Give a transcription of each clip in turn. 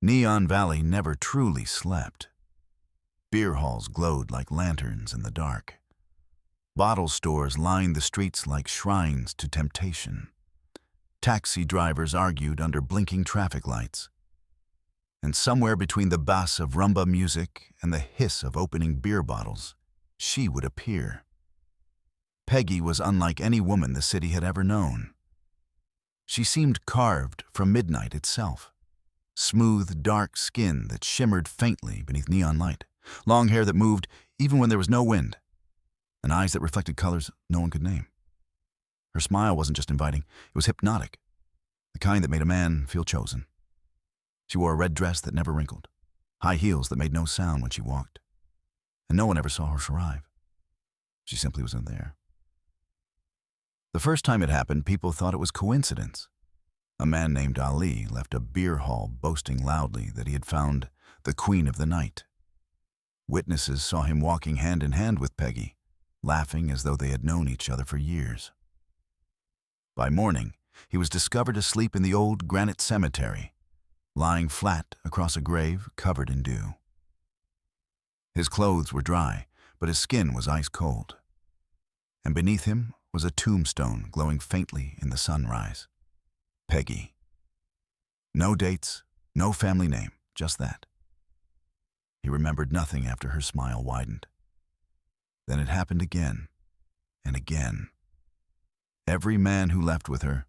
Neon Valley never truly slept. Beer halls glowed like lanterns in the dark. Bottle stores lined the streets like shrines to temptation. Taxi drivers argued under blinking traffic lights. And somewhere between the bass of rumba music and the hiss of opening beer bottles, she would appear. Peggy was unlike any woman the city had ever known. She seemed carved from midnight itself. Smooth, dark skin that shimmered faintly beneath neon light, long hair that moved even when there was no wind, and eyes that reflected colors no one could name. Her smile wasn't just inviting, it was hypnotic, the kind that made a man feel chosen. She wore a red dress that never wrinkled, high heels that made no sound when she walked, and no one ever saw her arrive. She simply wasn't there. The first time it happened, people thought it was coincidence. A man named Ali left a beer hall boasting loudly that he had found the Queen of the Night. Witnesses saw him walking hand in hand with Peggy, laughing as though they had known each other for years. By morning, he was discovered asleep in the old granite cemetery, lying flat across a grave covered in dew. His clothes were dry, but his skin was ice cold. And beneath him was a tombstone glowing faintly in the sunrise. Peggy. No dates, no family name, just that. He remembered nothing after her smile widened. Then it happened again and again. Every man who left with her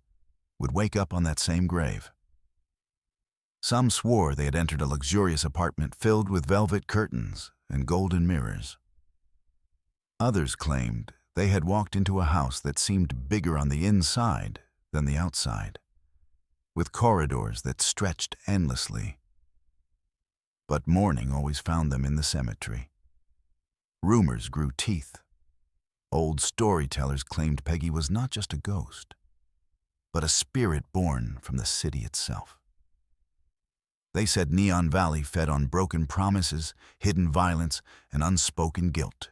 would wake up on that same grave. Some swore they had entered a luxurious apartment filled with velvet curtains and golden mirrors. Others claimed they had walked into a house that seemed bigger on the inside than the outside, with corridors that stretched endlessly. But morning always found them in the cemetery. Rumors grew teeth. Old storytellers claimed Peggy was not just a ghost, but a spirit born from the city itself. They said Neon Valley fed on broken promises, hidden violence, and unspoken guilt.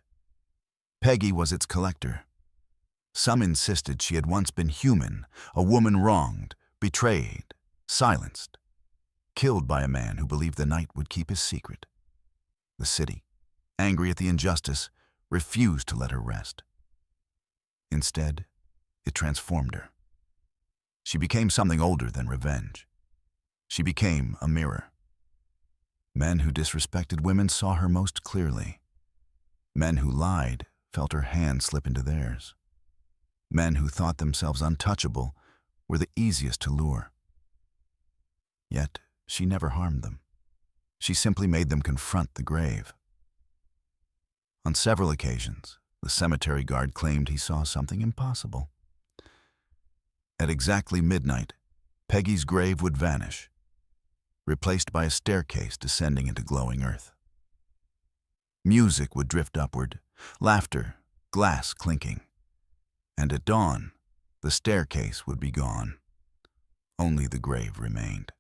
Peggy was its collector. Some insisted she had once been human, a woman wronged, betrayed, silenced, killed by a man who believed the night would keep his secret. The city, angry at the injustice, refused to let her rest. Instead, it transformed her. She became something older than revenge. She became a mirror. Men who disrespected women saw her most clearly. Men who lied felt her hand slip into theirs. Men who thought themselves untouchable were the easiest to lure. Yet, she never harmed them. She simply made them confront the grave. On several occasions, the cemetery guard claimed he saw something impossible. At exactly midnight, Peggy's grave would vanish, replaced by a staircase descending into glowing earth. Music would drift upward, laughter, glass clinking. And at dawn, the staircase would be gone. Only the grave remained.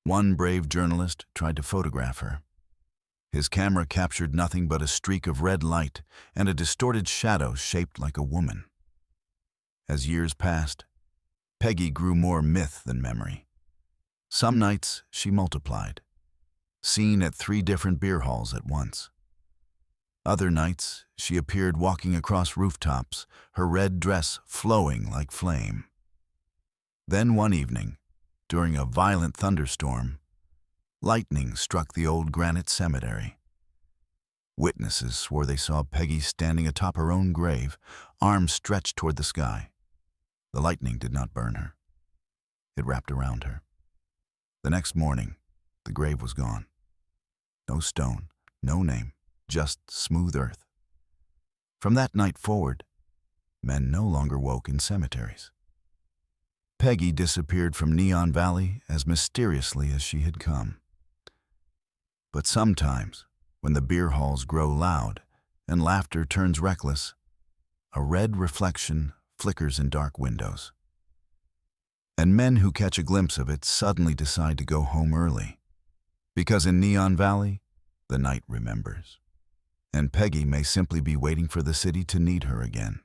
One brave journalist tried to photograph her. His camera captured nothing but a streak of red light and a distorted shadow shaped like a woman. As years passed, Peggy grew more myth than memory. Some nights she multiplied, seen at 3 different beer halls at once. Other nights she appeared walking across rooftops, her red dress flowing like flame. Then one evening, during a violent thunderstorm, lightning struck the old granite cemetery. Witnesses swore they saw Peggy standing atop her own grave, arms stretched toward the sky. The lightning did not burn her. It wrapped around her. The next morning, the grave was gone. No stone, no name, just smooth earth. From that night forward, men no longer woke in cemeteries. Peggy disappeared from Neon Valley as mysteriously as she had come. But sometimes, when the beer halls grow loud and laughter turns reckless, a red reflection flickers in dark windows. And men who catch a glimpse of it suddenly decide to go home early. Because in Neon Valley, the night remembers. And Peggy may simply be waiting for the city to need her again.